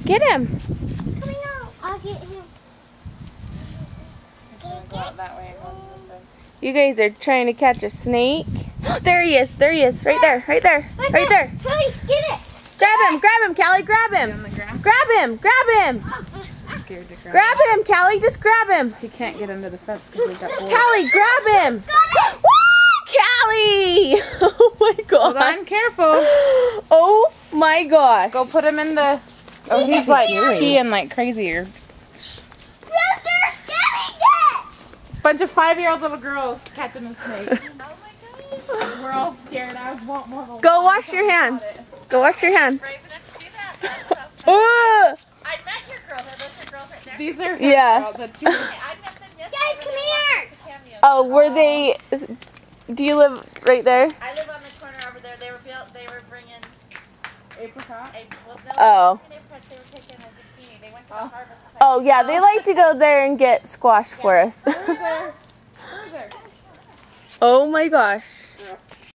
Get him. He's coming out. I'll get him. Go out that way and go this way. You guys are trying to catch a snake. There he is. There he is. Right there. Right there. Right there. Tony, get it. Grab him. Grab him, Callie. Grab On him. the ground. Grab him. Grab him. I'm scared to grab. Grab him, Callie. Just grab him. He can't get under the fence because we've got boards. Callie, grab him. Woo! Callie! Oh my god. Hold on, careful. Oh my gosh. Go put him in the. Oh, he's like peeing like crazy. Or Brother, getting it. bunch of 5-year-old little girls catching a snake. Oh my gosh. We're all scared. I want more. Go wash your hands. Go wash your hands. Brave enough to do that. That's so Ugh. I met your girls. Are those your girls right there? These are Yeah. girls, the two. Okay, I met them yesterday. Guys, come here. Cameo. Oh, were they? Do you live right there? I live on the corner over there. They were bringing Apricot. Oh. apricots. They were taking a zucchini. They went to the harvest. Oh yeah, they like to go there and get squash for us. Further. Further. Oh my gosh.